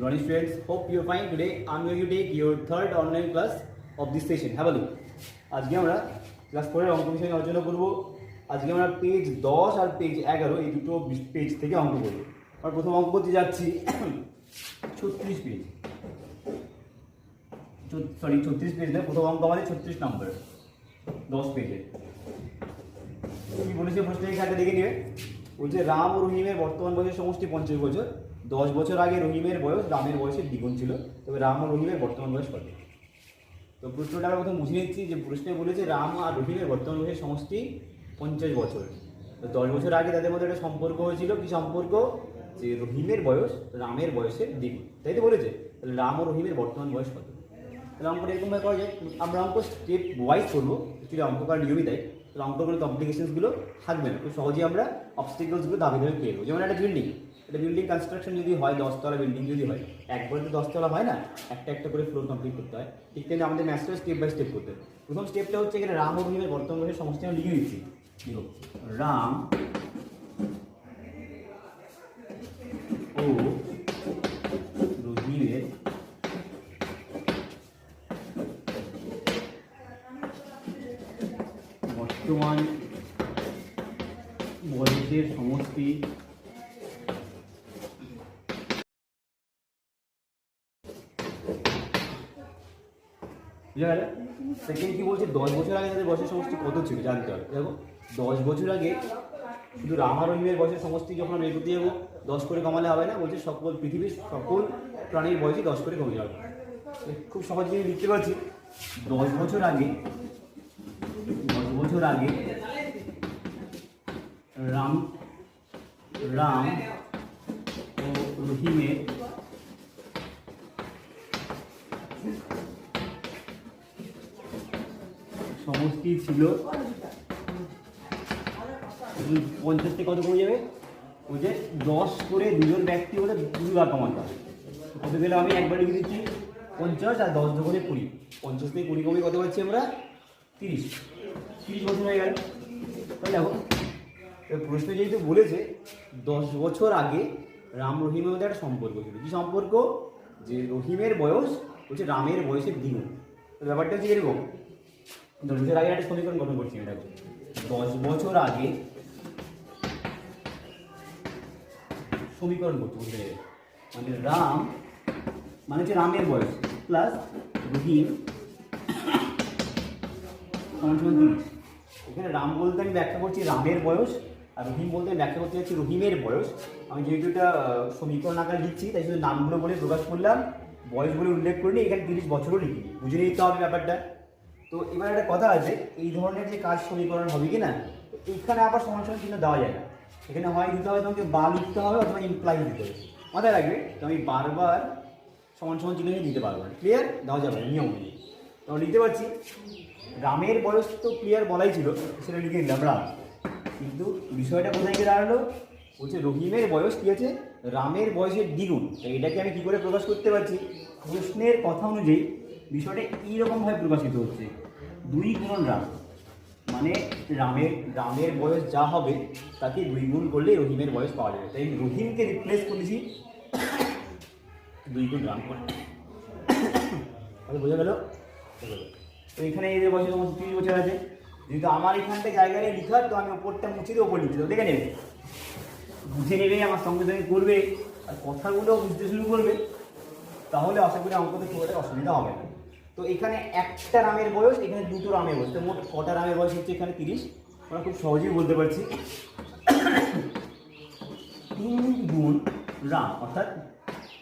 Good morning students, hope you are fine. Today I am going to take your third online class of this session. Have a look. আজকে আমরা class 4 এর অঙ্ক বিষয়ে আলোচনা করব। আজকে আমরা পেজ 10 আর পেজ 11 এই দুটো পেজ থেকে অঙ্ক করব। আমরা প্রথম অঙ্ক করতে যাচ্ছি 36 পেজ। 36 পেজ না, প্রথম অঙ্ক আমাদের 36 নম্বর 10 পেজে। কি বলেছে প্রশ্নের খাতা দেখে নিবে। বলছে রাম ও রহিমের বর্তমান বয়সের সমষ্টি 50 বছর। 10 বছর আগে রহিমের বয়স রামের বয়সের দ্বিগুণ ছিল, তবে রাম ও রহিমের বর্তমান বয়স কত? তো প্রশ্নটা আমরা প্রথম বুঝে নিচ্ছি যে প্রশ্নে বলেছে রাম আর রহিমের বর্তমান বয়সের সমষ্টি 50 বছর। তো 10 বছর আগে তাদের মধ্যে একটা সম্পর্ক হয়েছিল। কি সম্পর্ক? যে রহিমের বয়স রামের বয়সের দ্বিগুণ, তাই তো বলেছে। তাহলে রাম ও রহিমের বর্তমান বয়স কত? তাহলে অঙ্কটা এরকমভাবে করা যায়। আমরা অঙ্ক স্টেপ ওয়াইজ করবো, অ্যাকচুয়ালি অঙ্ক করার নিয়মই তাই। তাহলে অঙ্কগুলো কমপ্লিকেশনসগুলো থাকবে না, খুব সহজেই আমরা অবস্টিকলসগুলো দাবি ধরে পেয়ে যাবো। যেমন একটা বিল্ডিং কনস্ট্রাকশন যদি হয়, 10 তলা বিল্ডিং যদি হয়, একবারে তো 10 তলা হয় না, একটা একটা করে ফ্লোর কমপ্লিট করতে হয়। ঠিক তেমনি আমাদের ম্যাথসটা স্টেপ বাই স্টেপ করতে হয়। প্রথম স্টেপটা হচ্ছে এখানে রাম ও রহিমের বর্তমান বয়সের সমষ্টি আমি লিখে দিচ্ছি। রাম ও রহিমের বর্তমান বয়সের সমষ্টি বুঝা গেল। সেকেন্ড কি বলছে, 10 বছর আগে তাদের বয়সের সমষ্টি কত ছিল জানতে হবে। দেখো 10 বছর আগে শুধু রাম আর রহিমের বয়সের সমষ্টি যখন আমরা এগোতে যাবো, 10 করে কমালে হবে না। বলছে পৃথিবীর সকল প্রাণীর বয়সই 10 করে কমে যাবে। খুব সহজে লিখতে পারছি। 10 বছর আগে রাম ও রহিমের সমষ্টি ছিল 50 থেকে কত কমে যাবে? ওই যে 10 করে দুজন ব্যক্তি হলে 2 বার কমাতে হবে। কত গেলে আমি একবার লিখে দিচ্ছি 50 আর 10 করে 20। 50 থেকে 20 কমে কত পাচ্ছি আমরা? 30 বছর হয়ে গেল। তাই দেখো প্রশ্ন যেহেতু বলেছে 10 বছর আগে রাম রহিমের মধ্যে একটা সম্পর্ক ছিল। কি সম্পর্ক? যে রহিমের বয়স হচ্ছে রামের বয়সের দ্বিগুণ। তো ব্যাপারটা হচ্ছে এরকম, 10 বছর আগে একটা সমীকরণ গঠন করছি আমি। দেখো 10 বছর আগে সমীকরণ করতে বুঝতে গেলে, মানে রাম মানে হচ্ছে রামের বয়স প্লাস রহিম সমান 30। এখানে রাম বলতে আমি ব্যাখ্যা করছি রামের বয়স, আর রহিম বলতে আমি ব্যাখ্যা করতে যাচ্ছি রহিমের বয়স। আমি যেহেতু এটা সমীকরণ আকারে লিখছি তাই শুধু নামগুলো বলে প্রকাশ করলাম, বয়স বলে উল্লেখ করিনি। এখানে 30 বছরও লিখিনি, বুঝে নিতে হবে ব্যাপারটা। তো এবার একটা কথা আছে, এই ধরনের যে কাজ সমীকরণ হবে কি না, এইখানে আবার সমান সমান চিহ্ন দেওয়া যায় না। এখানে হয় দিতে হবে তোমাকে বা লিখতে হবে অথবা ইমপ্লাই দিতে হবে, মাথায় রাখবে। তো আমি বারবার সমান সমান চিহ্ন দিতে পারবো না, ক্লিয়ার? দেওয়া যাবে না নিয়ম অনুযায়ী। তো লিখতে পারছি রামের বয়স তো ক্লিয়ার বলাই ছিল, সেটা লিখে নিলাম রাম। কিন্তু বিষয়টা কোথায় গিয়ে দাঁড়ালো? বলছে রহিমের বয়স কী আছে? রামের বয়সের দ্বিগুণ। এটাকে আমি কী করে প্রকাশ করতে পারছি? প্রশ্নের কথা অনুযায়ী বিষয়টা এইরকমভাবে প্রকাশিত হচ্ছে, 2 গুণন রাম, মানে রামের বয়স যা হবে তাকে 2 গুণ করলে রহিমের বয়স পাওয়া যাবে। তাই রহিমকে রিপ্লেস করেছি 2 গুণ রাম করে। বোঝা গেল? তো এখানে এদের বয়সের সমস্ত 30 বছর আছে। যেহেতু আমার এখানটা জায়গায় লিখার, তো আমি ওপরটা মুছে দিয়ে ওপর লিখছি। তো দেখে নেবে, বুঝে নেবে, আমার সঙ্গে সঙ্গে করবে, আর কথাগুলো বুঝতে শুরু করবে, তাহলে আশা করি অঙ্কতে খুব একটা অসুবিধা হবে না। তো এখানে একটা রামের বয়স, এখানে 2টো রামের বয়স, তো মোট কটা রামের বয়স হচ্ছে এখানে 30। আমরা খুব সহজেই বলতে পারছি 3 গুণ রাম, অর্থাৎ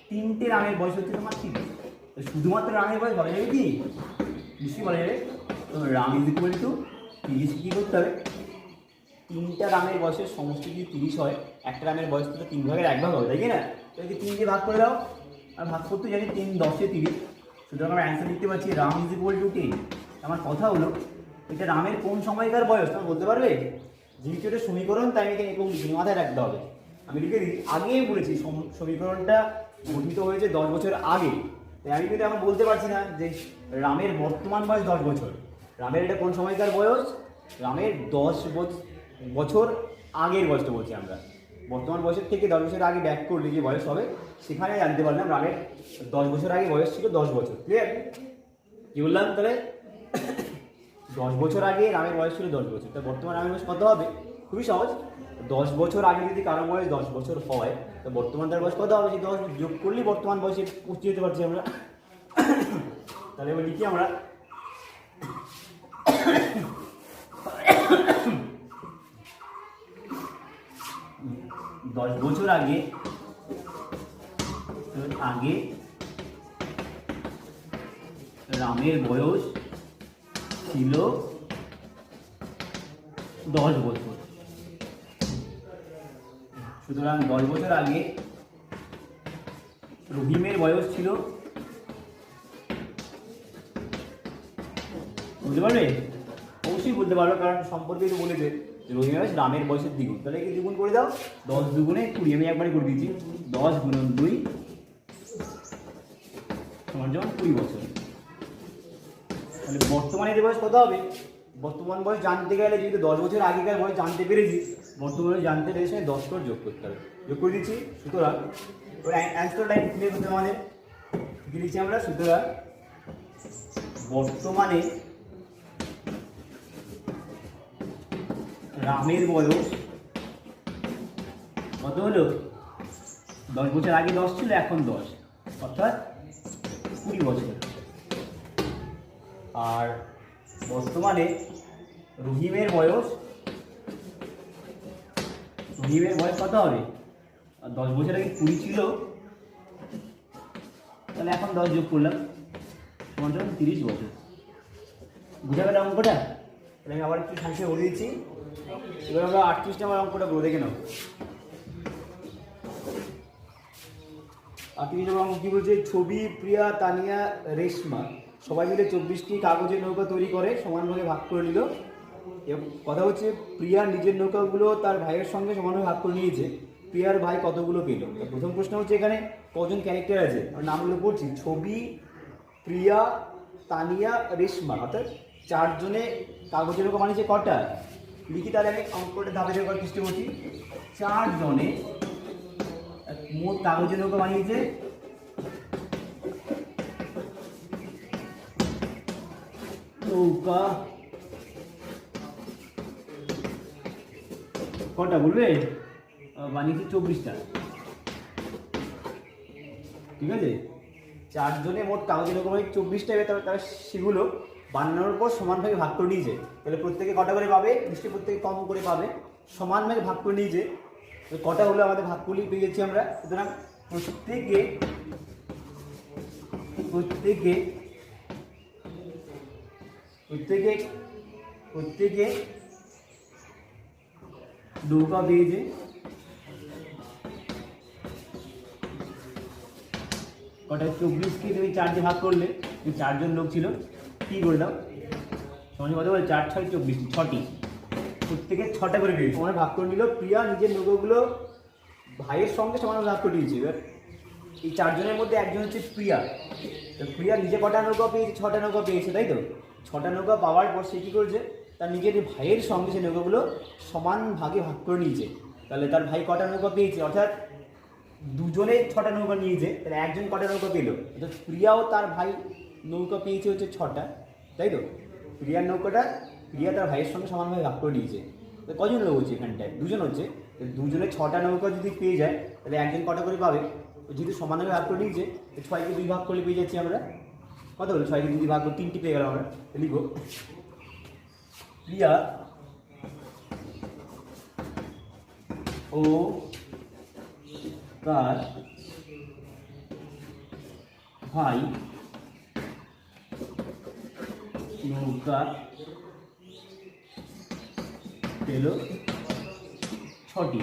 3টে রামের বয়স হচ্ছে তোমার 30। তো শুধুমাত্র রামের বয়স বলা যাবে কি? নিশ্চয়ই বলা যাবে। তো রাম ইজ ইকুয়াল টু 30 কী করতে হবে? 3টা রামের বয়সের সমষ্টি যদি 30 হয়, একটা রামের বয়স তো 3 ভাগের 1 ভাগ হবে, তাই কি না? তো একে 3 দিয়ে ভাগ করে দাও, আর ভাগ করতে জানি 3 10 30। সুতরাং আমরা অ্যান্সার লিখতে পারছি রাম ইজ ইকুয়াল টু 10। আমার কথা হলো এটা রামের কোন সময়কার বয়স তুমি বলতে পারবে? যেহেতু এটা সমীকরণ তাই আমি এরকম লিখি, মাথায় রাখতে হবে। আমি লিখে দিই, আগেই বলেছি সমীকরণটা গঠিত হয়েছে 10 বছর আগে। তাই আমি কিন্তু এখন বলতে পারছি না যে রামের বর্তমান বয়স 10 বছর। রামের এটা কোন সময়কার বয়স? রামের 10 বছর আগের বয়সটা বলছি আমরা। বর্তমান বয়সের থেকে 10 বছর আগে ব্যাক করলে যে বয়স হবে সেখানে জানতে পারলাম রামের 10 বছর আগে বয়স ছিল 10 বছর। ক্লিয়ার? কি বললাম তাহলে? 10 বছর আগে রামের বয়স ছিল 10 বছর। তা বর্তমান রামের বয়স কত হবে? খুবই সহজ। 10 বছর আগে যদি কারো বয়স 10 বছর হয়, তো বর্তমান তার বয়স কত হবে? সেই 10 যোগ করলেই বর্তমান বয়সে পৌঁছে যেতে পারছি আমরা। তাহলে এবার লিখি আমরা 10 বছর আগে রামের বয়স ছিল 10 বছর। সুতরাং 10 বছর আগে রহিমের বয়স ছিল, বুঝতে পারবে? অবশ্যই বলতে পারবে, কারণ সম্পর্কে তো বলেছে রহিমের বয়স রামের বয়সের দ্বিগুণ। তাহলে কি দ্বিগুণ করে দাও? 10 দুগুণে 20। আমি একবারই করে দিচ্ছি। 10 গুণন 2 সমান 20 বছর। তাহলে বর্তমানে এর বয়স কত হবে? বর্তমান বয়স জানতে গেলে যেহেতু 10 বছর আগেকার বয়স জানতে পেরেছি, বর্তমানে জানতে পেরেছি 10 করে যোগ করতে হবে। যোগ করে দিচ্ছি। সুতরাং অ্যান্সার লাইন ক্লিয়ার করতে আমাদের কি লিখছি আমরা? সুতরাং বর্তমানে রামের বয়স কত হলো? 10 বছর আগে 10 ছিল, এখন 10, অর্থাৎ 20 বছর। আর বর্তমানে রহিমের বয়স কত হবে? 10 বছর আগে 20 ছিল, তাহলে এখন 10 যোগ করলাম সমান 30 বছর। বুঝা গেল অঙ্কটা? তাহলে আমি আবার একটু সংখ্যা বলে দিচ্ছি। এবার আমরা 38 নম্বর অঙ্কটা বলে দেখে নাও। 38 নম্বর অঙ্ক কি বলছে? ছবি, প্রিয়া, তানিয়া, রেশমা সবাই মিলে 24টি কাগজের নৌকা তৈরি করে সমানভাবে ভাগ করে নিল। কথা হচ্ছে প্রিয়া নিজের নৌকাগুলো তার ভাইয়ের সঙ্গে সমানভাবে ভাগ করে নিয়েছে। প্রিয়ার ভাই কতগুলো পেল? প্রথম প্রশ্ন হচ্ছে এখানে কজন ক্যারেক্টার আছে, নামগুলো পড়ছি। ছবি, প্রিয়া, তানিয়া, রেশমা, অর্থাৎ 4 জনে কাগজের নৌকা বানিয়েছে। কটা লিখি? তাহলে আমি অঙ্কটা ধাপে ধাপে করার চেষ্টা করছি। 4 জনে মোট কাগজের নৌকা বানিয়েছে নৌকা কটা বলবে? বানিয়েছে 24টা। ঠিক আছে? 4 জনে মোট কাগজের নৌকা বানিয়েছে 24টা। এবার তারা সেগুলো বানানোর পর সমানভাবে ভাগ করে নিয়েছে। তাহলে প্রত্যেকে কটা করে পাবে? নিশ্চয়ই প্রত্যেকে কম করে পাবে। সমানভাবে ভাগ করে নিয়েছে। কটা হলো আমাদের ভাগ করলেই পেয়ে যাচ্ছি আমরা। সুতরাং প্রত্যেকে নৌকা পেয়েছে। কটা? 24কে তুমি 4 দিয়ে ভাগ করলে, 4 জন লোক ছিল, কি করে দাও? সমানে কত বলে? 4 6 24, 6টি। প্রত্যেকে 6টা করে পেয়েছে, সমানে ভাগ করে নিল। প্রিয়া নিজের নৌকাগুলো ভাইয়ের সঙ্গে সমানে ভাগ করে নিয়েছে। এবার এই 4 জনের মধ্যে একজন হচ্ছে প্রিয়া। তো প্রিয়া নিজে কটা নৌকা পেয়েছে? 6টা নৌকা পেয়েছে, তাই তো? 6টা নৌকা পাওয়ার পর সে কী করেছে? তার নিজের ভাইয়ের সঙ্গে সে নৌকাগুলো সমান ভাগে ভাগ করে নিয়েছে। তাহলে তার ভাই কটা নৌকা পেয়েছে? অর্থাৎ দুজনে 6টা নৌকা নিয়েছে, তাহলে একজন কটা নৌকা পেল? অর্থাৎ প্রিয়াও তার ভাই নৌকা পেয়েছে হচ্ছে 6টা, তাই তো? প্রিয়ার নৌকাটা প্রিয়া তার ভাইয়ের সঙ্গে সমানভাবে ভাগ করে নিয়েছে। তো কজন লোক হচ্ছে এখানটায়? 2 জন হচ্ছে। দুজনে 6টা নৌকা যদি পেয়ে যায়, তাহলে একজন কটা করে পাবে? যেহেতু সমানভাবে ভাগ করে নিয়েছে, 6কে 2 ভাগ করলে পেয়ে যাচ্ছি আমরা। কত হলো? 6কে 2 ভাগ করে 3টি পেয়ে গেল আমরা। লিখবো প্রিয়া ও তার ভাই নৌকা পেল 6টি।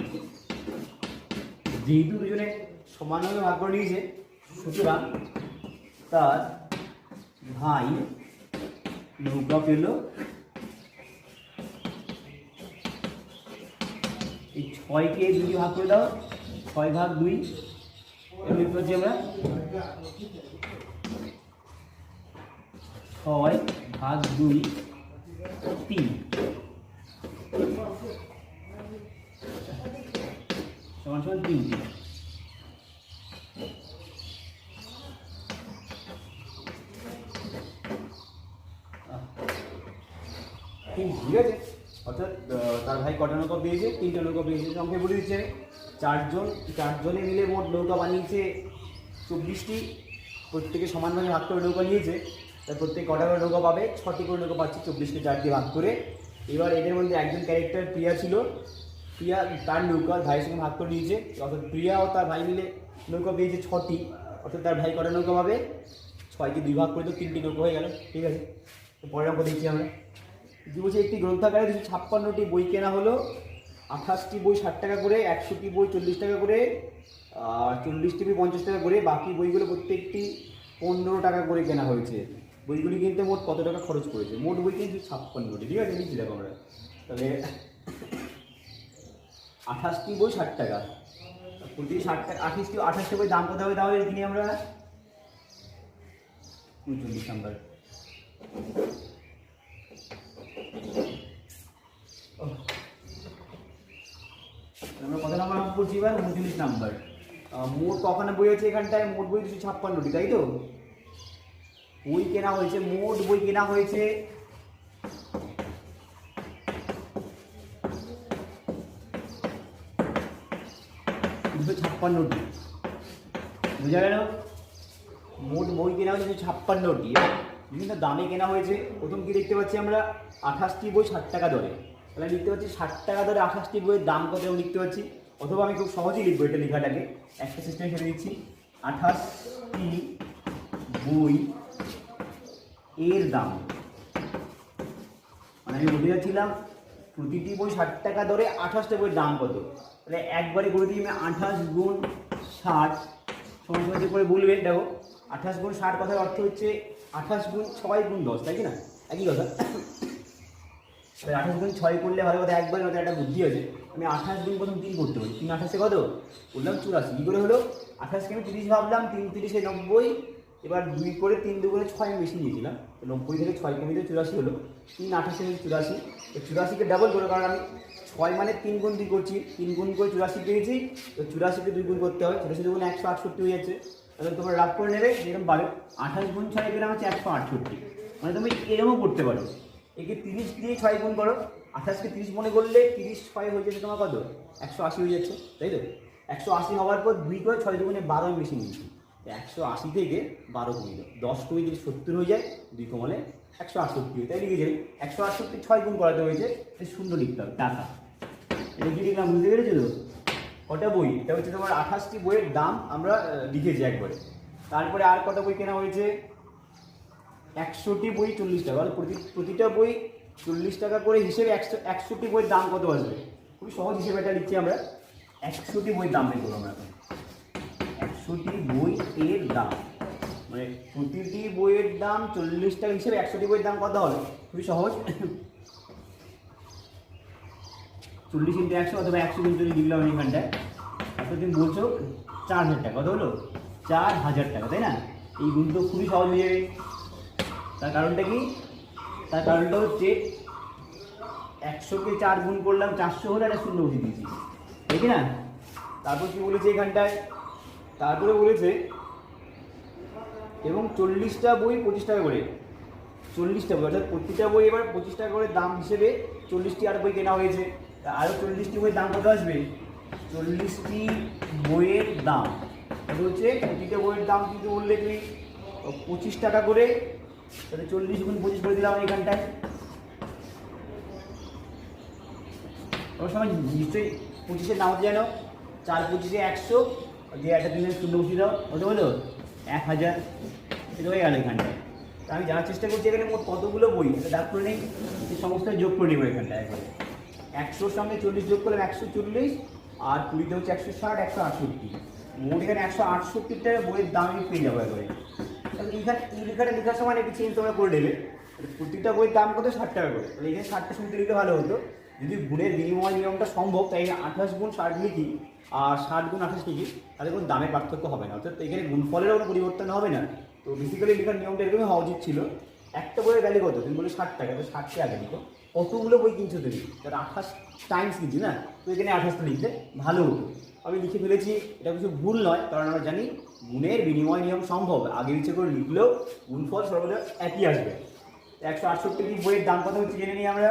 যেহেতু দুজনে সমানভাবে ভাগ করে নিয়েছে, সুতরাং তার ভাই নৌকা পেল, এই 6কে 2 ভাগ করে দাও, 6 ভাগ 2, এমনি করছি আমরা 6 ভাগ 2 3 3টি। ঠিক আছে, অর্থাৎ তার ভাই কটা নৌকা পেয়েছে? 3টে নৌকা পেয়েছে। সংখ্যায় বলে দিচ্ছে চারজনে মিলে মোট নৌকা বানিয়েছে 24টি, প্রত্যেকে সমানভাবে ভাগ করে নৌকা নিয়েছে, তার প্রত্যেক কটা করে নৌকা পাবে? 6টি করে নৌকা পাচ্ছে 24কে 4 দিয়ে ভাগ করে। এবার এদের মধ্যে একজন ক্যারেক্টার প্রিয়া ছিল, প্রিয়া তার নৌকা ভাইয়ের সঙ্গে ভাগ করে নিয়েছে, অর্থাৎ প্রিয়া ও তার ভাই মিলে নৌকা পেয়েছে 6টি, অর্থাৎ তার ভাই কটা নৌকা পাবে? 6কে 2 ভাগ করে তো 3টি নৌকা হয়ে গেল। ঠিক আছে, তো পরের অঙ্ক দেখছি আমরা। যে বলছে একটি গ্রন্থাগারে 256টি বই কেনা হলো, 28টি বই 60 টাকা করে, 100টি বই 40 টাকা করে, আর 40টি বই 50 টাকা করে, বাকি বইগুলো প্রত্যেকটি 15 টাকা করে কেনা হয়েছে। বইগুলি কিনতে মোট কত টাকা খরচ করেছে? মোট বই কিন্তু 56টি। ঠিক আছে, লিখছি দেখো আমরা তাহলে। 28টি বই 60 টাকা, প্রতি 60 টাকা 28টি বই দাম কত হবে তাহলে? কিনি আমরা 39 নাম্বার। আমরা কত নাম্বার অঙ্ক করছি এবার? 39 নাম্বার। মোট কখানা বই আছে এখানটায়? মোট বই 256টি, তাই তো? বই কেনা হয়েছে, মোট বই কেনা হয়েছে 256টি। বুঝা গেল? মোট বই কেনা হয়েছে 256টি, বিভিন্ন দামে কেনা হয়েছে। প্রথম কি দেখতে পাচ্ছি আমরা? 28টি বই 60 টাকা দরে, তাহলে লিখতে পাচ্ছি 60 টাকা দরে 28টি বইয়ের দাম কত লিখতে পাচ্ছি। অথবা আমি খুব সহজেই লিখবো এটা লেখাটাকে, একটা সিস্টেমে ছেড়ে দিচ্ছি। 28টি বই এর দাম, মানে আমি বলতে যাচ্ছিলাম প্রতিটি বই 60 টাকা দরে 28টা বইয়ের দাম কত। তাহলে একবারে করে দিই আমি 28 গুণ 60 সমান করে বলবে। দেখো 28 গুণ 60 কথার অর্থ হচ্ছে 28 গুণ 6 গুণ 10, তাই কি না? একই কথা। 28 গুণ 6 করলে ভালো কথা, একবার ওটা একটা বুদ্ধি আছে। আমি 28 গুণ প্রথম 3 করতে পারি, 3 28 কত বললাম? 84। কী করে হলো? 28কে আমি 30 ভাবলাম, 3 30 90, এবার 2 করে 3 2 6 আমি বেশি নিয়েছিলাম, 90 থেকে 6 কমে দিয়ে 84 হলো। 3 28 84, 84কে ডাবল করে, কারণ আমি 6 মানে 3 গুণ 2 করছি, 3 গুণ করে 84 পেয়েছি, তো 84কে 2 গুণ করতে হবে, 84 গুণ 168 হয়ে যাচ্ছে। তাহলে তোমরা রাফ করে নেবে যেরকম পারো। 28 গুণ 6 এখানে হচ্ছে 168, মানে তুমি এরকমও করতে পারো। একে 30 দিয়ে 6 গুণ করো, 28কে 30 মনে করলে 30 6 হয়ে যাচ্ছে তোমার কত? 180 হয়ে যাচ্ছে, তাই তো? 180 হওয়ার পর 2 করে 6 দুগুণে 12 আমি বেশি নিয়েছি, 180 থেকে 12 কমে যাও, 10 কমে যদি 70 হয়ে যায়, 2 কমালে 168 হয়, তাই লিখে যাই 168 6 গুণ করাতে হয়েছে, শূন্য লিখতে হবে টাকা। এটা কি লিখলাম? বুঝতে পেরেছো তো? কটা বই? এটা হচ্ছে তোমার 28টি বইয়ের দাম আমরা লিখেছি একবারে। তারপরে আর কটা বই কেনা হয়েছে? 100টি বই 40 টাকা, মানে প্রতিটা বই 40 টাকা করে হিসেবে 100টি বইয়ের দাম কত আসবে? খুবই সহজ হিসেবে এটা লিখছি আমরা। 100টি বইয়ের দাম বের করবো আমরা এখন। 100টি বই এর দাম, মানে প্রতিটি বইয়ের দাম 40 টাকা হিসেবে 100টি বইয়ের দাম কত হবে? খুবই সহজ, 40 × 100 অথবা 100 × 40 লিখলাম এখানটায়। অর্থাৎ তুমি বলছো 4000 টাকা, কত হলো? 4000 টাকা, তাই না? এই গুণ তো খুবই সহজ হয়ে যাবে। তার কারণটা কি? তার কারণটা হচ্ছে 100কে 4 গুণ করলাম, 400 হলে একটা শূন্য বসিয়ে দিয়েছি, ঠিক না? তারপর কি বলেছে এখানটায়? তারপরে বলেছে এবং 40টা বই 25 টাকা করে, 40টা বই, অর্থাৎ প্রতিটা বই এবার 25 টাকা করে দাম হিসেবে 40টি আর বই কেনা হয়েছে। আরও 40টি বইয়ের দাম কত আসবে? 40টি বইয়ের দাম কত হচ্ছে? প্রতিটা বইয়ের দাম কিন্তু বললে তুমি 25 টাকা করে, তাহলে 40 গুণ 25 করে দিলাম এখানটায়। ওর সময় নিশ্চয়ই 25-এর নাম হচ্ছে জানো, 4 25-এ 100 দিয়ে একটা দিনের শূন্য বসিয়ে দাও, কত হলো? 1000, এটা হয়ে গেল এখানটায়। তা আমি জানার চেষ্টা করছি এখানে মোট কতগুলো বই, এটা দাগ করে নেই, সমস্ত যোগ করে নেবো এখানটায় একবারে। 100-র সঙ্গে 40 যোগ করলাম 140, আর 20-তে হচ্ছে 160, 168, মোট এখানে 168টা বইয়ের দাম আমি পেয়ে যাবো একবারে। তাহলে এখানে এই লেখাটা লেখার সময় একটু চেঞ্জ তোমরা করে নেবে, প্রত্যেকটা বইয়ের দাম কত? 60 টাকা করে। তাহলে এখানে 60টা শুনতে লিখলে ভালো হতো, যদি গুণের বিনিময় নিয়মটা সম্ভব, তাই 28 গুণ 60 লিখি আর 60 গুণ 28 লিখি, তাহলে কোনো দামের পার্থক্য হবে না, অর্থাৎ এখানে গুণফলেরও কোনো পরিবর্তন হবে না। তো বেসিক্যালি লেখার নিয়মটা এরকমই হওয়া উচিত ছিল। একটা বইয়ের ভ্যালু কত? তুমি বলে 60 টাকা, তো 60কে আগে লিখো। কতগুলো বই কিনছো তুমি? তার 28 টাইমস কিনছি না, তো এখানে 28টা লিখলে ভালো হতো। আমি লিখে ফেলেছি, এটা কিছু ভুল নয়, কারণ আমরা জানি গুণের বিনিময় নিয়ম সম্ভব, আগে ইচ্ছে করে লিখলেও গুণফল সর্বদা একই আসবে। 168টি বইয়ের দাম কত হচ্ছে জেনে নিই আমরা।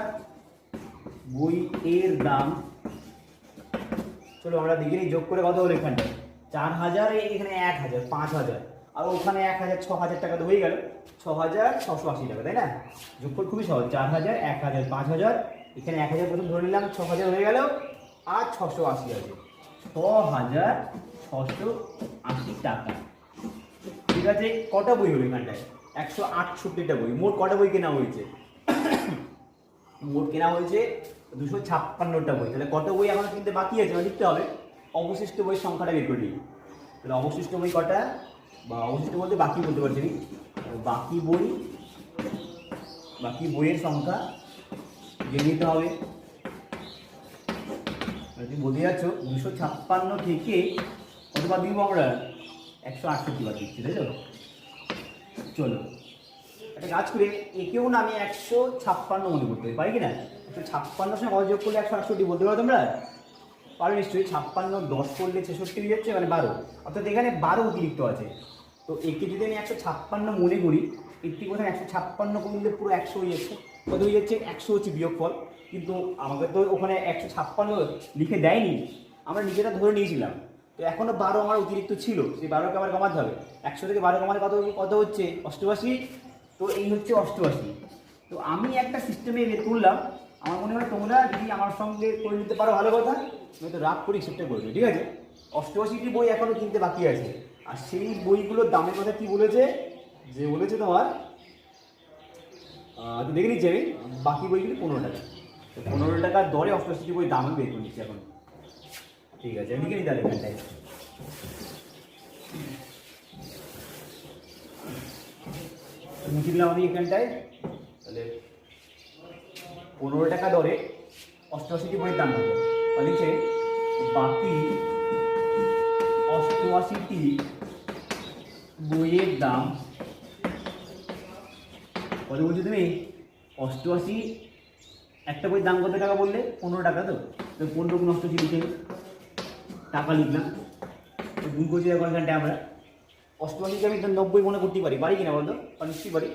বই এর দাম, চলো আমরা দেখে নিই যোগ করে কত হলো এখানটায়। 4000, এখানে 1000, 5000, আর ওখানে 1000, 6000 টাকা তো হয়ে গেল, 6680 টাকা, তাই না? যোগফল খুবই সহজ, 4000, 1000, 5000, এখানে 1000 প্রথম ধরে নিলাম, 6000 হয়ে গেল, আর 680 আছে, 6680 টাকা। ঠিক আছে, কটা বই হলো এখানটায়? 168টা বই। মোট কটা বই কেনা হয়েছে? মোট কেনা হয়েছে 256টা বই। তাহলে কত বই এখন কিনতে বাকি আছে লিখতে হবে। অবশিষ্ট বইয়ের সংখ্যাটা বের করে নিই। তাহলে অবশিষ্ট বই কটা, বা অবশিষ্ট বলতে বাকি বলতে পারছি না, বাকি বইয়ের সংখ্যা জেনে নিতে হবে। তুমি বলতে যাচ্ছ 256 থেকে কত বাদ দিব আমরা? 168 বাদ দিচ্ছি, তাই তো? চলো একটা কাজ করে একেও না আমি 156 মনে করতে পারি কি না? 156 সঙ্গে কত যোগ করলে 168 বলতে পারো তোমরা? পারো নিশ্চয়ই। 56 10 করলে 66 হয়ে যাচ্ছে, মানে 12, অর্থাৎ এখানে 12 অতিরিক্ত আছে। তো একে যদি আমি 156 মনে করি, একটি কোথায় 156 করলে পুরো 100 হয়ে যাচ্ছে। কত হয়ে যাচ্ছে? 100 হচ্ছে বিয়োগফল। কিন্তু আমাকে তো ওখানে 156 লিখে দেয়নি, আমরা নিজেরা ধরে নিয়েছিলাম। তো এখনও 12 আমার অতিরিক্ত ছিল, সেই 12কে আবার কমাতে হবে। 100 থেকে 12 কমালে কত হচ্ছে? 88। তো এই হচ্ছে 88। তো আমি একটা সিস্টেমে বের করলাম, আমার মনে হয় তোমরা যদি আমার সঙ্গে করে নিতে পারো ভালো কথা, আমি তো রাগ করি সেটা করবে, ঠিক আছে? 88টি বই এখনও কিনতে বাকি আছে। আর সেই বইগুলোর দামের কথা কি বলেছে? যে বলেছে তোমার, দেখে নিচ্ছি আমি, বাকি বইগুলি 15 টাকা। 15 টাকার দরে 88টি বই দামে বের করে নিচ্ছি এখন। ঠিক আছে, লিখে নিই তাহলে এখানটায়। মুছে দিলাম আমি এখানটায়। তাহলে 15 টাকা দরে 88টি বইয়ের দাম কত? লিখে বাকি 88টি বইয়ের দাম কত বলছো তুমি? 88, একটা বইয়ের দাম কত টাকা বললে? 15 টাকা। তো 15 গুণ 88 লিখে টাকা লিখলাম, গুণ করছি এখানটায় আমরা। 88কে আমি 90 মনে করতে পারি, পারি কিনা বলতো? নিশ্চয়ই পারি।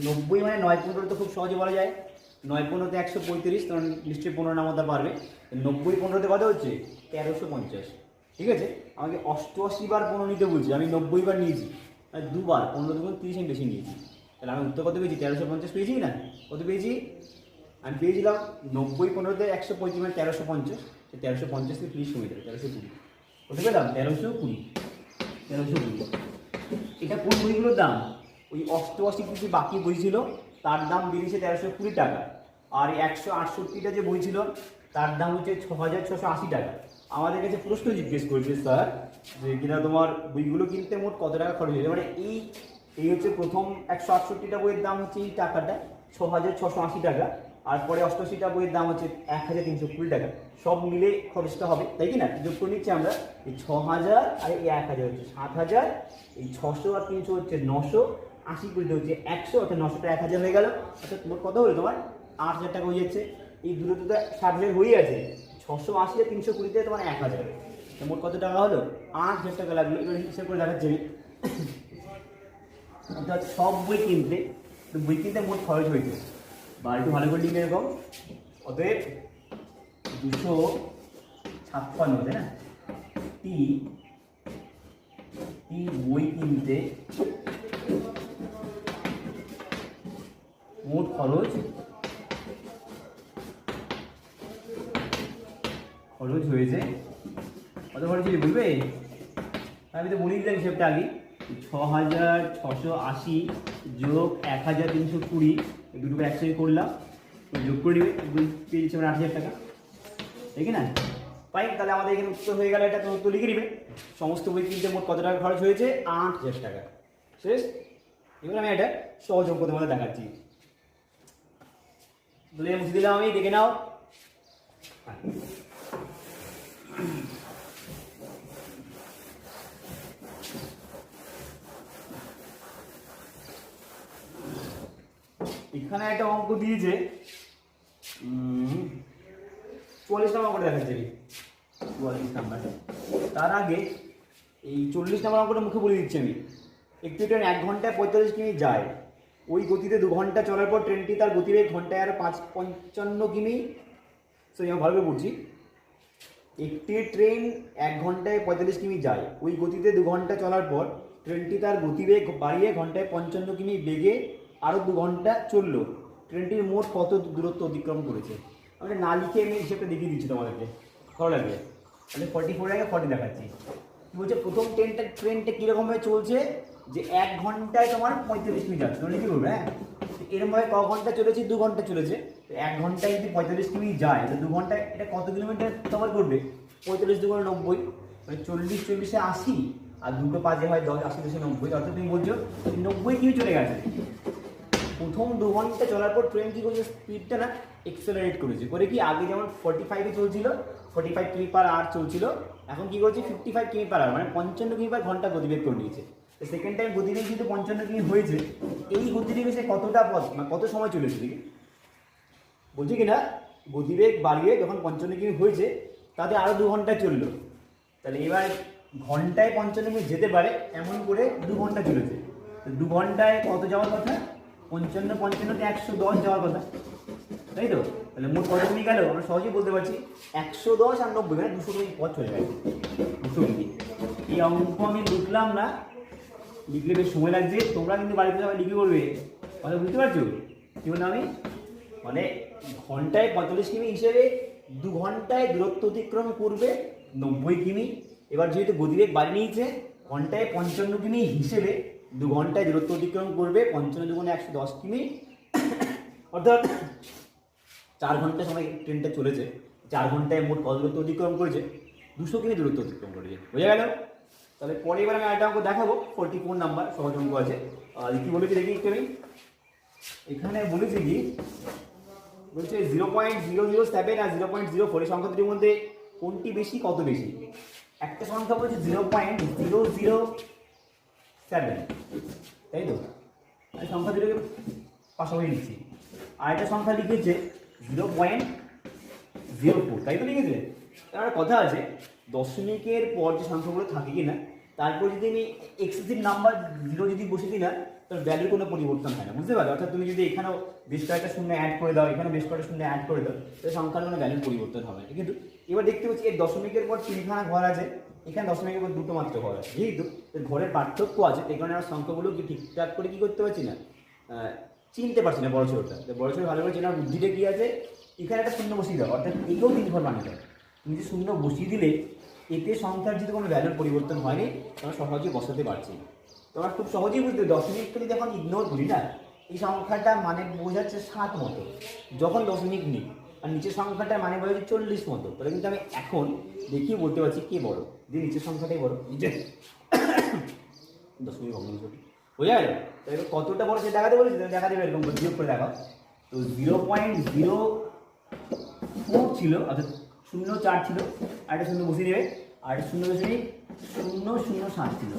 90 মানে 9 15 তো খুব সহজে বলা যায়। 9 15-তে 135, তখন নিশ্চয়ই 15 নামতা পারবে। 90 15-তে কত হচ্ছে? 1350। ঠিক আছে, আমাকে 88 বার 15 নিতে বলছি, আমি 90 বার নিয়েছি, মানে দুবার 15 দুগুণ 30 আমি বেশি নিয়েছি। তাহলে আমি উত্তর কত পেয়েছি? 1350 পেয়েছি না? কত পেয়েছি? আমি পেয়েছিলাম 90 15-তে 135 মানে 1350। 1350 থেকে 30 কমে যাবে, 1320। কত পেলাম? 1320। এটা কোন বইগুলোর দাম? ওই 88 কিছু বাকি বই ছিল, তার দাম বেরিয়েছে 1320 টাকা। আর 168টা যে বই ছিল তার দাম হচ্ছে 6680 টাকা। আমাদের কাছে প্রশ্ন জিজ্ঞেস করেছে স্যার, যে কিনা তোমার বইগুলো কিনতে মোট কত টাকা খরচ হয়েছে। মানে এই হচ্ছে প্রথম 168টা বইয়ের দাম হচ্ছে এই টাকাটা 6680 টাকা, আর পরে 88টা বইয়ের দাম হচ্ছে 1320 টাকা। সব মিলে খরচটা হবে, তাই কি না? যোগ করে নিচ্ছি আমরা, এই 6000 আর এই 1000 হচ্ছে 7000, এই 600 আর 300 হচ্ছে 900, 80 কুড়িতে হচ্ছে 100, অর্থাৎ 900 টা 1000 হয়ে গেল। অর্থাৎ মোট কত হলো তোমার? 8000 টাকা হয়ে যাচ্ছে। এই দুটো তো 60,000 হয়ে আছে, 680 আর 320-তে তোমার 1000, মোট কত টাকা হলো? 8000 টাকা লাগলো। এবার হিসাব করে দেখাচ্ছি আমি। অর্থাৎ সব বই কিনতে মোট খরচ হয়েছে, বা একটু ভালো করে লিখে এরকম, অতএব 256, তাই না? টি বই কিনতে মোট খরচ হয়েছে। কত খরচ হয়েছে বলবে? আমি তো বলে দিলাম হিসেবটা আগে, 6680 যোগ 1320, এই দুটোকে একসঙ্গে করলাম, যোগ করে নেবে, পেয়েছি আমরা 8000 টাকা, ঠিক না? পাই, তাহলে আমাদের এখানে উত্তর হয়ে গেল। এটা তো উত্তর লিখে নেবে, সমস্ত বই কিনতে মোট কত টাকা খরচ হয়েছে? 8000 টাকা। শেষ। এবার আমি এটা সহজ অঙ্ক তোমাদের দেখাচ্ছি। তাহলে মুছে দিলাম আমি, দেখে নাও। এখানে একটা অঙ্ক দিয়েছে, 44 নম্বর করে দেখাচ্ছে। 44 নাম্বার। তার আগে এই 40 নাম্বার অঙ্কটা মুখে বলে দিচ্ছি আমি। একটি ট্রেন 1 ঘন্টায় 45 কিমি যায়, ওই গতিতে 2 ঘন্টা চলার পর ট্রেনটি তার গতিবেগ ঘন্টায় আর 55 কিমি। সো আমি ভালো করে বলছি, একটি ট্রেন 1 ঘন্টায় 45 কিমি যায়, ওই গতিতে 2 ঘন্টা চলার পর ট্রেনটি তার গতিবেগ বাড়িয়ে ঘন্টায় 55 কিমি বেগে আরও 2 ঘন্টা চললো। ট্রেনটির মোট কত দূরত্ব অতিক্রম করেছে? আমি না লিখে আমি হিসেবে দেখিয়ে দিচ্ছি তোমাদেরকে, ভালো লাগবে। তাহলে 44 আগে 40 দেখাচ্ছি। কী বলছে, প্রথম ট্রেনটা কীরকমভাবে চলছে, যে 1 ঘন্টায় তোমার 45 কিমি যাচ্ছে, তোমরা লিখে করবে। হ্যাঁ, এরকমভাবে ক ঘন্টা চলেছে? 2 ঘন্টা চলেছে। 1 ঘন্টায় যদি 45 কিমি যায়, তো 2 ঘন্টায় এটা কত কিলোমিটার কভার করবে? 45 2 × 90, মানে 40 40 80, আর 2 × 5 হয় 10, 80 × 90, অর্থাৎ তুমি বলছো 90 কিমি চলে গেছে। প্রথম 2 ঘন্টা চলার পর ট্রেন কী করছে, স্পিডটা না এক্সেলারেট করেছে। করে কি, আগে যেমন 45-এ চলছিল, 45 কিমি/আওয়ার চলছিল, এখন কী করছে 55 কিমি/আওয়ার, মানে 55 কিমি/ঘন্টা গতিবেগ করে নিয়েছে। তো সেকেন্ড টাইম গতিবেগ কিন্তু 55 কিমি হয়েছে। এই গতিবেগে সে কতটা পথ, মানে কত সময় চলেছে দেখি বলছি কিনা, গতিবেগ বাড়িয়ে যখন 55 কিমি হয়েছে, তাতে আরও 2 ঘন্টা চললো। তাহলে এবার ঘন্টায় 55 কিমি যেতে পারে এমন করে 2 ঘন্টা চলেছে। তো 2 ঘন্টায় কত যাওয়ার কথা? 55 55তে 110 যাওয়ার কথা, তাই তো? তাহলে মোট কত কিমি গেল? আমরা সহজেই বলতে পারছি 110 আর 90, মানে 200 কিমি পথ চলে গেছে, 200 কিমি। এই অঙ্ক আমি লিখলাম না, লিখলে বেশ সময় লাগছে, তোমরা কিন্তু বাড়িতে সবাই লিখে করবে, কথা বুঝতে পারছো কি বললাম আমি? মানে ঘন্টায় 45 কিমি হিসেবে 2 ঘন্টায় দূরত্ব অতিক্রম করবে 90 কিমি। এবার যেহেতু গতিবেগ বাড়িয়ে নিয়েছে, ঘন্টায় 55 কিমি হিসেবে 2 ঘন্টায় দূরত্ব অতিক্রম করবে 55 × 110 কিমি, অর্থাৎ 4 ঘন্টা সময় ট্রেনটা চলেছে। 4 ঘন্টায় মোট কত দূরত্ব অতিক্রম করেছে? 200 কিমি দূরত্ব অতিক্রম করেছে, বোঝা গেল? তাহলে পরে এবার আমি আরেকটা অঙ্ক দেখাবো, 44 নাম্বার সহজ অঙ্ক আছে। কি বলেছি দেখি একটু আমি, এখানে বলেছি কি, বলছে 0.007 আর 0.04 এই সংখ্যা দুটির মধ্যে কোনটি বেশি, কত বেশি? একটা সংখ্যা বলছে 0.007, তাই তো? এই সংখ্যা দুটোকে পাশাপাশি লিখছি। আর একটা সংখ্যা লিখেছে 0.04, তাই তো লিখেছে? তার কথা আছে, দশমিকের পর যে সংখ্যাগুলো থাকে কিনা, তারপর যদি আমি এক্সেসিভ নাম্বার 0 যদি বসে দিই না, তার ভ্যালুর কোনো পরিবর্তন হয় না, বুঝতে পারো? অর্থাৎ তুমি যদি এখানেও বেশ কয়েকটা শূন্য অ্যাড করে দাও, এখানে বেশ কয়েকটা শূন্য অ্যাড করে দাও, তাহলে সংখ্যার কোনো ভ্যালুর পরিবর্তন হবে না। কিন্তু এবার দেখতে পাচ্ছি এর দশমিকের পর 3খানা ঘর আছে, এখানে দশমিকের পর 2টো মাত্র ঘর আছে। যেহেতু এর ঘরের পার্থক্য আছে, এই কারণে আমরা সংখ্যাগুলো কি ঠিকঠাক করে কি করতে পারছি না, চিনতে পারছি না বড় ছোটটা। বড় ছোট ভালো করে চেনার বুদ্ধিটা কি আছে, এখানে একটা শূন্য বসিয়ে দাও, অর্থাৎ একেও 3 ঘর বানিয়ে দাও। তুমি যে শূন্য বসিয়ে দিলে, এতে সংখ্যার যদি কোনো ভ্যালুর পরিবর্তন হয়নি, তোমরা সহজে বসাতে পারছি। তোমরা খুব সহজেই বুঝতে, দশমিকটা যদি এখন ইগনোর করি না, এই সংখ্যাটা মানে বোঝাচ্ছে 7 মতো যখন দশমিক নেই, আর নিচের সংখ্যাটা মানে বোঝাচ্ছে 40 মতো। তাহলে কিন্তু আমি এখন দেখিয়ে বলতে পারছি কে বড়, যে নিচের সংখ্যাটাই বড়, নিচের দশমিক ভগ্নাংশটি, বোঝা গেল? তাহলে কতটা বড় সেটা দেখাতে বলেছি, দেখা দেবে এরকম বিয়োগ করে দেখাও। তো 0.04 ছিল, অর্থাৎ 0.4 ছিল, আর একটা শূন্য বসিয়ে দেবে, আর 0.007 ছিল।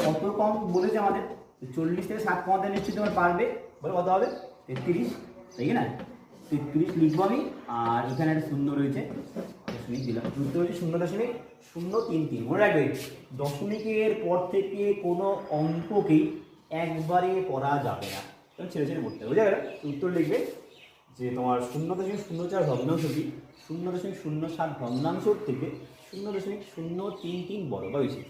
কত কম বলেছে আমাদের? 40 থেকে 7 কমাতে নিশ্চয়ই তোমার পারবে, বলো কত হবে? 33, তাই না? 33 লিখবো আমি, আর এখানে একটা শূন্য রয়েছে, দশমিক দিলাম, উত্তর হচ্ছে 0.033। মনে রাখবে, দশমিকের পর থেকে কোনো অঙ্ককেই একবারে করা যাবে না, তখন ছেড়ে ছেড়ে পড়তে হবে, বোঝা গেল? উত্তর লিখবে যে তোমার 0.04 ভগ্নাংশটি 0.07 ভগ্নাংশর থেকে 0.033 বড় বা বেশি,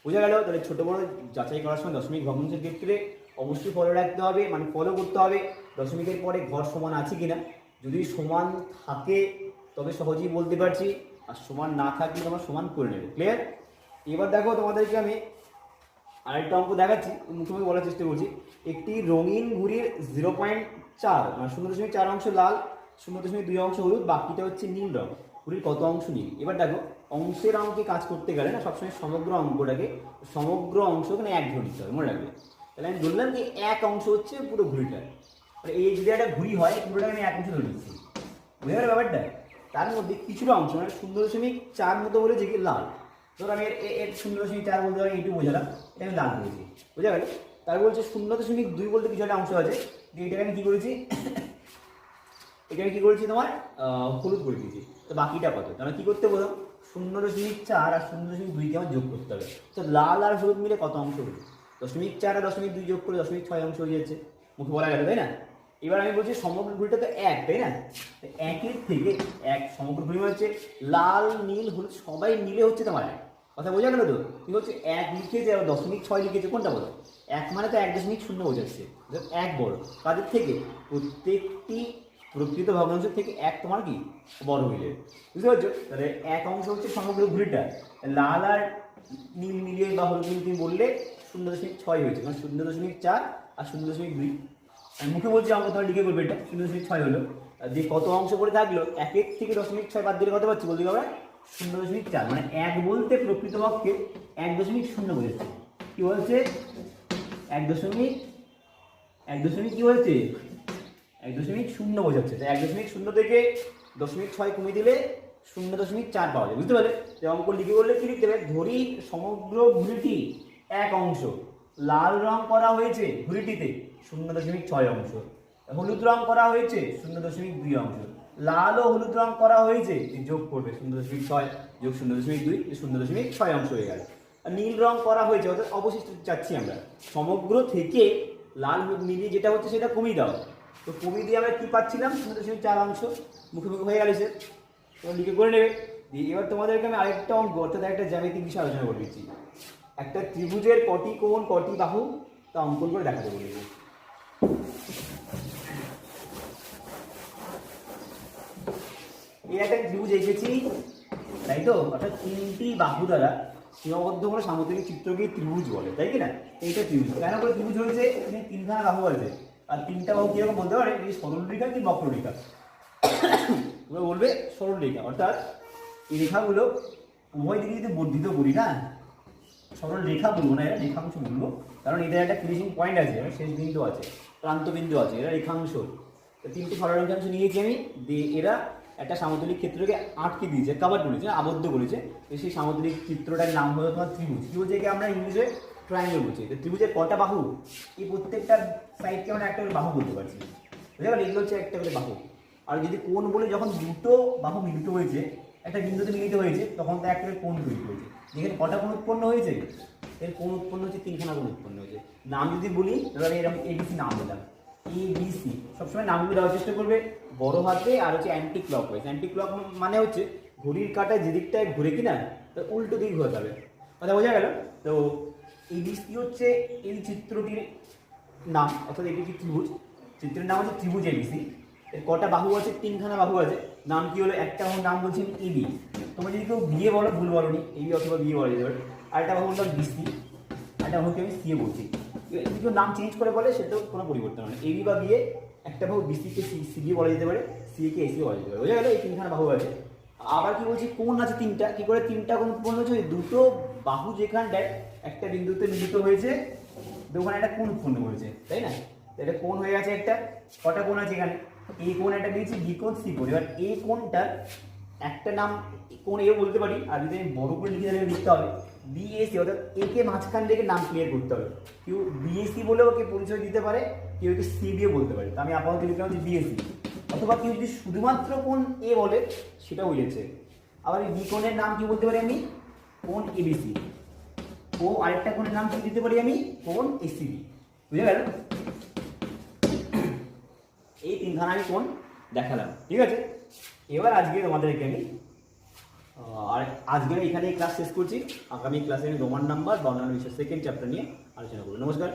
বোঝা গেল? তাহলে ছোটো বড় যাচাই করার সময় দশমিক ভগ্নাংশের ক্ষেত্রে অবশ্যই ফলো রাখতে হবে, মানে ফলো করতে হবে দশমিকের পরে ঘর সমান আছে কিনা। যদি সমান থাকে তবে সহজেই বলতে পারছি, আর সমান না থাকলে তোমার সমান করে নেবে। ক্লিয়ার? এবার দেখো, তোমাদেরকে আমি আরেকটা অঙ্ক দেখাচ্ছি, মুখোমুখি বলার চেষ্টা করছি। একটি রঙিন ঘুড়ির 0.4 মানে 0.4 অংশ লাল, 0.2 অংশ হলুদ, বাকিটা হচ্ছে নীল রং। ঘুড়ির কত অংশ নীল? এবার দেখো, অংশের অঙ্কে কাজ করতে গেলে না সবসময় সমগ্র অঙ্কটাকে, সমগ্র অংশকে 1 ধরে নিতে হবে, মনে রাখবে। তাহলে আমি বললাম যে 1 অংশ হচ্ছে পুরো ঘুড়িটা, মানে এই যদি একটা ঘুড়ি হয়, পুরোটাকে আমি 1 অংশ ধরে নিচ্ছি, বুঝে গেল ব্যাপারটা? তার মধ্যে কিছুটা অংশ মানে 0.4 মতো বলেছে কি লাল, ধর আমি এর 0.4 বলতে পারি, এইটু বোঝালাম, এটা আমি লাল করেছি, বুঝা গেল? তার বলছে 0.2 বলতে কিছু একটা অংশ আছে, যে এটাকে আমি কী করেছি, এখানে কী করেছি তোমার হলুদ করে দিয়েছি। তো বাকিটা কত? তাহলে কী করতে বলো, 0.4 আর 0.2 কে আমার যোগ করতে হবে। তো লাল আর হলুদ মিলে কত অংশ হলো? 0.4 আর 0.2 যোগ করে 0.6 অংশ হয়ে যাচ্ছে, মুখে বলা গেল, তাই না? এবার আমি বলছি সমগ্র ঘড়িটা তো এক, তাই না? একের থেকে এক সমগ্র ঘড়ি হচ্ছে লাল নীল হলুদ সবাই মিলে হচ্ছে তোমার এক। কথা বোঝা গেল তো? ঠিক হচ্ছে এক লিখেছে আর 0.6 লিখেছে, কোনটা বলো? এক মানে তো 1.0 বোঝাচ্ছে, এক বড় কাদের থেকে? প্রত্যেকটি প্রকৃত ভগ্নাংশ থেকে এক তোমার কি বড় হইলে, বুঝতে পারছো? তাহলে এক অংশ হচ্ছে সমগ্র ঘড়িটা, লাল আর নীল মিলিয়ে বা হলুদ নীল তুমি বললে 0.6 হয়েছে, মানে 0.4 আর 0.2। আমি মুখে বলছি, আমাকে তোমার লিখে বলবে এটা 0.6 হলো। যে কত অংশ করে থাকলো, 1 থেকে 0.6 বাদ দিলে কত পাচ্ছি বলতে পারবে? 0.4। মানে এক বলতে প্রকৃতপক্ষে 1.0 বোঝাচ্ছে। কি বলছে? 1.1 কি বলছে? 1.0 বোঝাচ্ছে। 1.0 থেকে 0.6 কমিয়ে দিলে 0.4 পাওয়া যায়, বুঝতে পারলে? অঙ্ক লিখে বললে কি লিখতে হবে? ধরি সমগ্র ঘড়িটি এক অংশ, লাল রং করা হয়েছে ঘড়িটিতে 0.6 অংশ, হলুদ রং করা হয়েছে 0.2 অংশ, লাল ও হলুদ রং করা হয়েছে, যোগ করবে 0.6 যোগ 0.2, 0.6 অংশ হয়ে গেল। আর নীল রং করা হয়েছে, অর্থাৎ অবশিষ্ট চাচ্ছি আমরা সমগ্র থেকে লাল হলুদ মিলিয়ে যেটা হচ্ছে সেটা কমিয়ে দাও। তো কমিয়ে দিয়ে আমরা কি পাচ্ছিলাম? 0.4 অংশ, মুখে মুখে হয়ে গেছে, তোমরা লিখে করে নেবে। এবার তোমাদেরকে আমি আরেকটা অঙ্ক, অর্থাৎ একটা জ্যামিতিক বিষয় আলোচনা করে দিচ্ছি। একটা ত্রিভুজের কটি কোণ কটি বাহু তা অঙ্কন করে দেখাতে বলবো। এই একটা ত্রিভুজ এঁকেছি, তাই তো? অর্থাৎ 3টি বাহু দ্বারা সীমাবদ্ধ কোনো সামুদ্রিক চিত্রকে ত্রিভুজ বলে, তাই কি না? এইটা ত্রিভুজ কেন করে ত্রিভুজ হয়েছে? এখানে 3খানা বাহু আছে, আর 3টা বাহু কিরকম বলতে পারে? এই সরল রেখা কি বক্ররেখা? তোমরা বলবে সরল রেখা, অর্থাৎ এই রেখাগুলো উভয় দিকে যদি বর্ধিত করি না, সরল রেখা বলবো না, এরা রেখাংশ বলবো, কারণ এদের একটা ফিনিশিং পয়েন্ট আছে, শেষ বিন্দু আছে, প্রান্ত বিন্দু আছে, এরা রেখাংশ। তো 3টি সরল রেখাংশ নিয়েছি আমি, দিয়ে এরা একটা সামুদ্রিক ক্ষেত্রকে আটকে দিয়েছে, কাভার করেছে, আবদ্ধ করেছে। তো সেই সামুদ্রিক চিত্রটার নাম হলো তোমার ত্রিভুজ। ত্রিভুজকে আমরা ইংলিশে ট্রায়াঙ্গেল বলছি। তো ত্রিভুজের কটা বাহু? এই প্রত্যেকটা সাইডকে আমরা একটা করে বাহু বলতে পারছি, বুঝতে পারলে? এগুলো হচ্ছে একটা করে বাহু। আর যদি কোণ বলে, যখন দুটো বাহু মিলিত হয়েছে, একটা বিন্দুতে মিলিত হয়েছে, তখন তো একটা কোণ তৈরি হয়েছে। যেখানে কটা কোণ উৎপন্ন হয়েছে? এর কোণ উৎপন্ন হচ্ছে 3খানা কোণ উৎপন্ন হয়েছে। নাম যদি বলি, ধরো এরকম এবিসি নাম দিলাম, এবিসি। সবসময় নামগুলো দেওয়ার চেষ্টা করবে বড় হাতে, আর হচ্ছে anti clock wise. Anti clock মানে হচ্ছে ঘড়ির কাঁটা যেদিকটায় ঘুরে কিনা, তো উল্টো দিক ঘোরাতে হবে, কথা বোঝা গেল? তো এবিসি হচ্ছে এই চিত্রটির নাম, অর্থাৎ এটি কি ত্রিভুজ, চিত্রের নাম হচ্ছে ত্রিভুজ এবিসি। এর কটা বাহু আছে? 3খানা বাহু আছে। নাম কি হলো? একটা বাহুর নাম বলছি আমি এবি। তোমরা যদি কেউ বিয়ে বলো, ভুল বলোনি, এবি অথবা বিয়ে বলা যেতে পারে। আরেকটা বাহুর নাম বিসি, আরেকটা বাহুকে আমি সিএ বলছি। যদি কেউ নাম চেঞ্জ করে বলে, সেটাও কোনো পরিবর্তন হয় না। এবি বা বিয়ে, একটা বাহু বিসিকে সিবি বলা যেতে পারে, সিএকে এসিও বলা যেতে পারে, বোঝা গেল? এই 3খানা বাহু আছে। আবার কি বলছি? কোণ আছে 3টা। কি করে 3টা কোণ উৎপন্ন হচ্ছে? দুটো বাহু যেখানটায় একটা বিন্দুতে মিলিত হয়েছে, ওখানে একটা কোণ উৎপন্ন হয়েছে, তাই না? এটা কোণ হয়ে গেছে একটা। কটা কোণ আছে এখানে? এই কোণ একটা দিয়েছি, বি কোণ, সি কোণ। এবার এই কোণটার একটা নাম কোণ এও বলতে পারি, আর যদি আমি বড় করে লিখে তাহলে লিখতে হবে বিএসি, অর্থাৎ একে মাঝখান থেকে নাম ক্লিয়ার করতে হবে। কেউ বিএসি বলেও ওকে পরিচয় দিতে পারে, কেউ একে সিবিও বলতে পারে। তো আমি আপাতত লিখলাম হচ্ছে বিএসি। অথবা কেউ যদি শুধুমাত্র কোণ এ বলে, সেটাও বুঝেছে। আবার এই বি কোণের নাম কি বলতে পারি আমি? কোণ এবিসি। ও আরেকটা কোণের নাম কি দিতে পারি আমি? কোণ এসিবি, বুঝে গেল? এই 3খানা আমি কোণ দেখালাম, ঠিক আছে? এবার আজকে তোমাদেরকে আমি আজকে এখানে ক্লাস শেষ করছি। আগামী ক্লাসে আমি রোমান নাম্বার বা অন্যান্য বিষয় 2nd চ্যাপ্টার নিয়ে আলোচনা করব। নমস্কার।